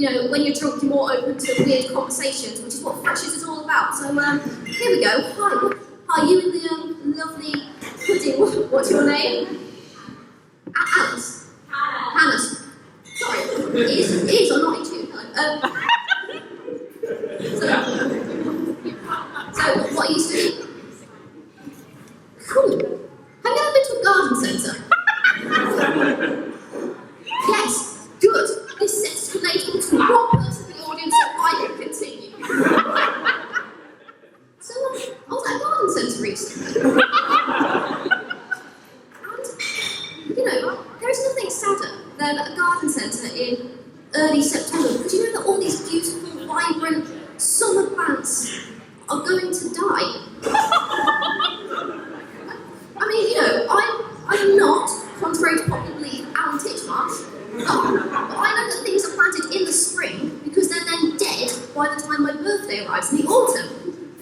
when you're drunk, you're more open to weird conversations, which is what Freshers is all about. So, here we go. Hi, you and the lovely pudding. What's your name? Alice. Hannah. Sorry, it is or not you. So, what are you studying? Cool. Have you ever been to a garden centre? Yes, good. This sets the label to one person in the audience so I can continue. So, I was at a garden centre recently. And, there is nothing sadder than a garden centre in early September, because you know that all these beautiful, vibrant summer plants are going to die. I mean, I'm not, contrary to popular belief, Alan Titchmarsh, but I know that things are planted in the spring because they're then dead by the time my birthday arrives in the autumn.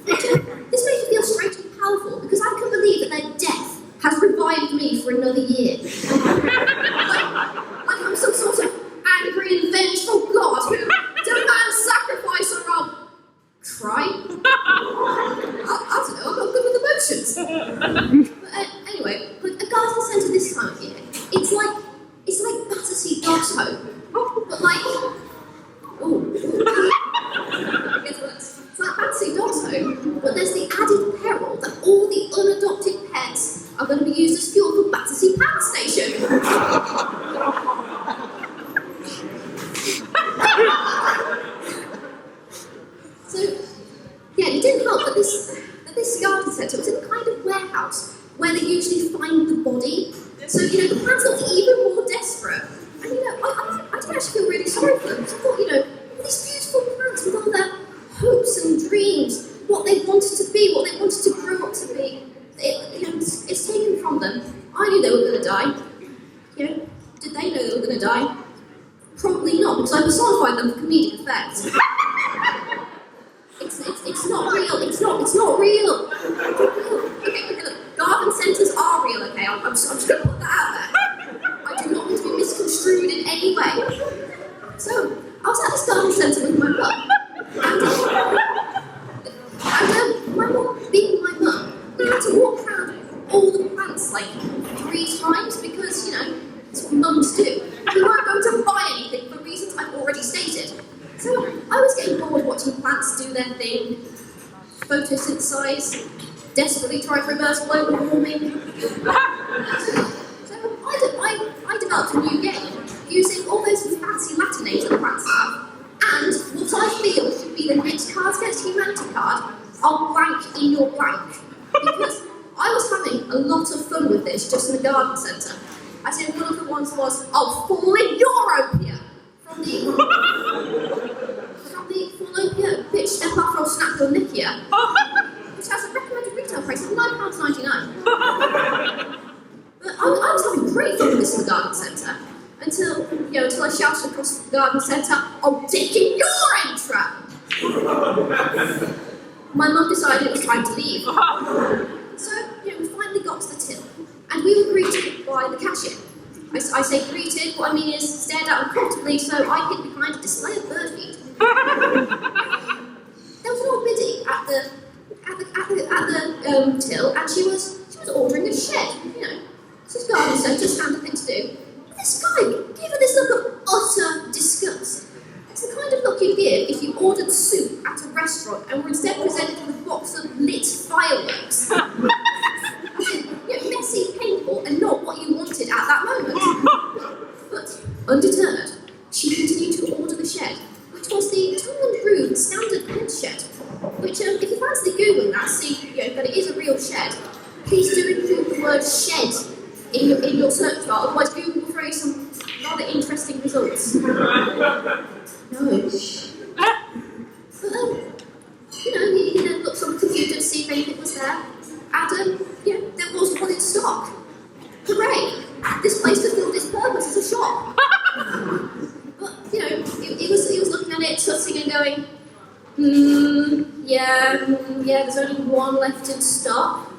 This makes me feel strangely powerful because I can believe that their death has revived me for another year. like I'm some sort of angry and vengeful god who demands sacrifice or I'll cry. I don't know, I'm not good with emotions. But anyway, like a garden centre this time of year, it's like Battersea Dog's Home, but like, it's like Battersea Dog's Home, but there's the added peril that all the unadopted pets are going to be used as fuel for Battersea Power Station. So, yeah, it didn't help that this garden centre was in a kind of warehouse where they usually find the body. So, the plants looked even more desperate. And, I did actually feel really sorry for them, because I thought, these beautiful plants with all their hopes and dreams, what they wanted to be, what they wanted to grow up to be, it's taken from them. I knew they were going to die. Did they know they were going to die? Probably not, because I personified them for comedic effect. It's not real. It's not real. Okay, look, garden centres are real, okay? I'm just going to put that out there. I do not want to be misconstrued in any way. So, I was at this garden centre with my mum, and my mum, being my mum, we had to walk around all the plants like 3 times because, it's what mums do. We weren't going to buy anything for reasons I've already stated. So I was getting bored watching plants do their thing, photosynthesize, desperately try to reverse global warming. So I developed a new game using all those fancy Latin names that plants have, and what I feel should be the next Cards Against Humanity card, I'll blank in your blank. Because I was having a lot of fun with this just in the garden centre. I said one of the ones was, I'll fall in Europia, from the Falopia bitch step up from Snapdolnikia, which has a recommended retail price of £9.99. But I was having great fun with this in the garden centre, until I shouted across the garden centre, I'll dig in your entrap! My mum decided it was time to leave. So, we finally got to the till, and we were greeted by the cashier. I say greeted, what I mean is stared at uncomfortably, so I hid behind a display of bird feed. There was an old biddy at the till, and she was ordering a shed. It's a garden centre, standard thing to do. But this guy gave her this look of utter disgust. It's the kind of look you'd give if you ordered soup at a restaurant and were instead presented with a box of lit fireworks. Messy, painful, and not what you wanted at that moment. But, undeterred, she continued to order the shed, which was the tall and rude standard pen shed, which, if you fancy Googling that, see that it is a real shed, please do include the word shed in your search bar, otherwise Google will throw you some rather interesting results. No. But, he then looked on the computer to see if anything was there, and, there was one in stock. Hooray! This place fulfilled its purpose as a shop. But, he was looking at it, sussing and going, there's only one left in stock.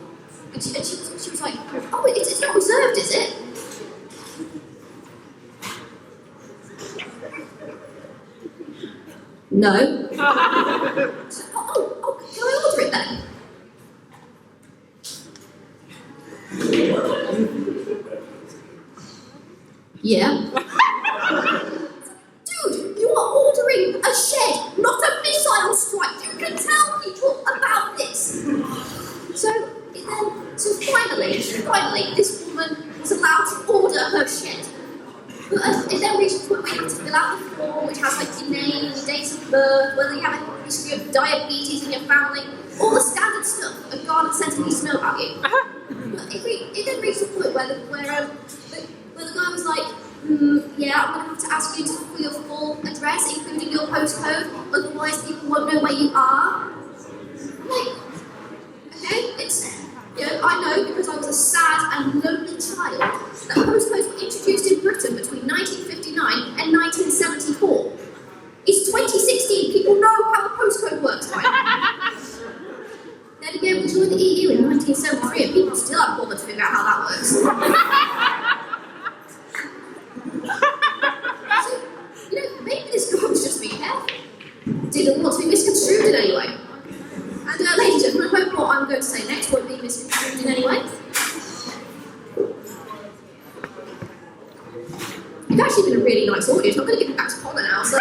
And she was like, oh, it's not reserved, is it? No. Oh, can I order it then? Yeah. Dude, you are ordering a shed, not a missile strike. You can tell people about this. So finally, this woman was allowed to order her shed. But it then reached a point where you have to fill out the form, which has like your name, your date of birth, whether you have a history of diabetes in your family, all the standard stuff a Gallett Centre needs to know about you. But it then reached a point where the guy was like, yeah, I'm going to have to ask you for your full address, including your postcode, otherwise people won't know where you are. Like, okay, I know because I was a sad and lonely child that postcodes were introduced in Britain between 1959 and 1974. It's 2016, people know how the postcode works, right? Then again, we joined the EU in 1973 and people still haven't bothered to figure out how that works. So, maybe this guy was just being careful. Didn't want to be misconstrued in any way. And ladies and gentlemen, I hope what I'm going to say next won't be misconstrued in any way. You've actually been a really nice audience. I'm going to give it back to Connor now. So.